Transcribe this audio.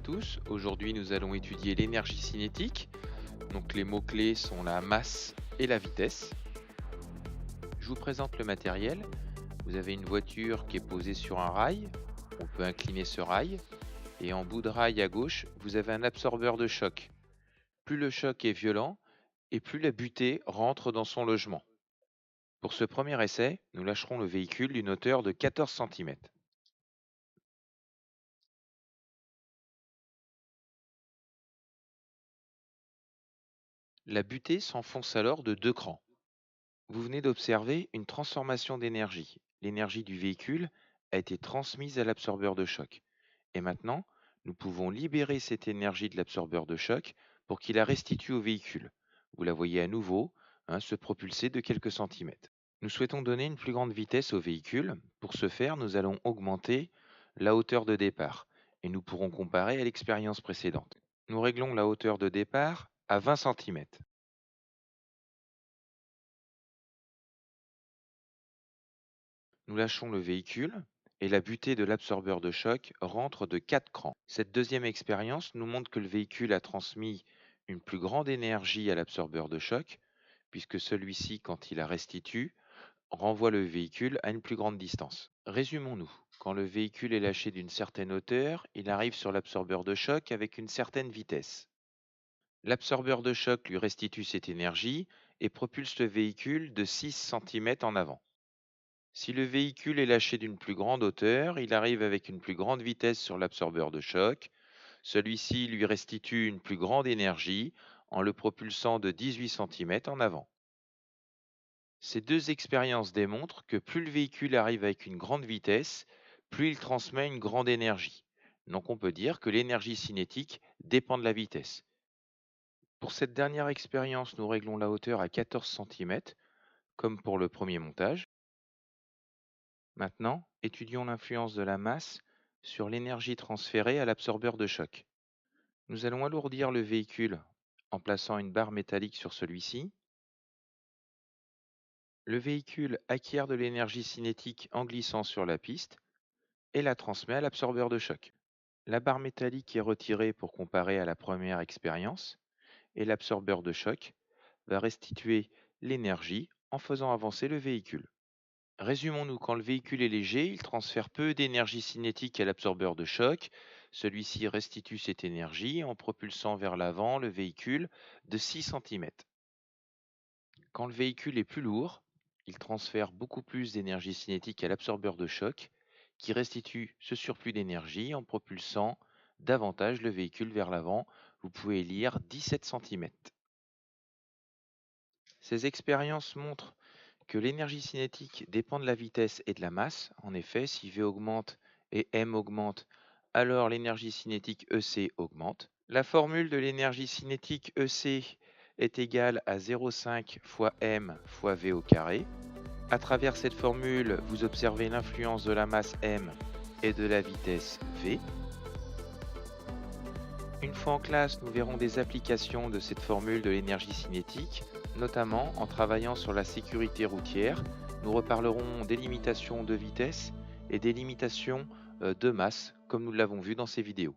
tous, aujourd'hui nous allons étudier l'énergie cinétique. Donc les mots-clés sont la masse et la vitesse. Je vous présente le matériel. Vous avez une voiture qui est posée sur un rail. On peut incliner ce rail. Et en bout de rail à gauche, vous avez un absorbeur de choc. Plus le choc est violent et plus la butée rentre dans son logement. Pour ce premier essai, nous lâcherons le véhicule d'une hauteur de 14 cm. La butée s'enfonce alors de 2 crans. Vous venez d'observer une transformation d'énergie. L'énergie du véhicule a été transmise à l'absorbeur de choc. Et maintenant, nous pouvons libérer cette énergie de l'absorbeur de choc pour qu'il la restitue au véhicule. Vous la voyez à nouveau se propulser de quelques centimètres. Nous souhaitons donner une plus grande vitesse au véhicule. Pour ce faire, nous allons augmenter la hauteur de départ et nous pourrons comparer à l'expérience précédente. Nous réglons la hauteur de départ à 20 cm. Nous lâchons le véhicule et la butée de l'absorbeur de choc rentre de 4 crans. Cette deuxième expérience nous montre que le véhicule a transmis une plus grande énergie à l'absorbeur de choc, puisque celui-ci, quand il la restitue, renvoie le véhicule à une plus grande distance. Résumons-nous. Quand le véhicule est lâché d'une certaine hauteur, il arrive sur l'absorbeur de choc avec une certaine vitesse. L'absorbeur de choc lui restitue cette énergie et propulse le véhicule de 6 cm en avant. Si le véhicule est lâché d'une plus grande hauteur, il arrive avec une plus grande vitesse sur l'absorbeur de choc. Celui-ci lui restitue une plus grande énergie en le propulsant de 18 cm en avant. Ces deux expériences démontrent que plus le véhicule arrive avec une grande vitesse, plus il transmet une grande énergie. Donc on peut dire que l'énergie cinétique dépend de la vitesse. Pour cette dernière expérience, nous réglons la hauteur à 14 cm, comme pour le premier montage. Maintenant, étudions l'influence de la masse sur l'énergie transférée à l'absorbeur de choc. Nous allons alourdir le véhicule en plaçant une barre métallique sur celui-ci. Le véhicule acquiert de l'énergie cinétique en glissant sur la piste et la transmet à l'absorbeur de choc. La barre métallique est retirée pour comparer à la première expérience et l'absorbeur de choc va restituer l'énergie en faisant avancer le véhicule. Résumons-nous, quand le véhicule est léger, il transfère peu d'énergie cinétique à l'absorbeur de choc. Celui-ci restitue cette énergie en propulsant vers l'avant le véhicule de 6 cm. Quand le véhicule est plus lourd, il transfère beaucoup plus d'énergie cinétique à l'absorbeur de choc qui restitue ce surplus d'énergie en propulsant davantage le véhicule vers l'avant. Vous pouvez lire 17 cm. Ces expériences montrent que l'énergie cinétique dépend de la vitesse et de la masse. En effet, si V augmente et M augmente, alors l'énergie cinétique EC augmente. La formule de l'énergie cinétique EC est égale à 0,5 fois M fois V au carré. À travers cette formule, vous observez l'influence de la masse M et de la vitesse V. Une fois en classe, nous verrons des applications de cette formule de l'énergie cinétique, notamment en travaillant sur la sécurité routière. Nous reparlerons des limitations de vitesse et des limitations de masse, comme nous l'avons vu dans ces vidéos.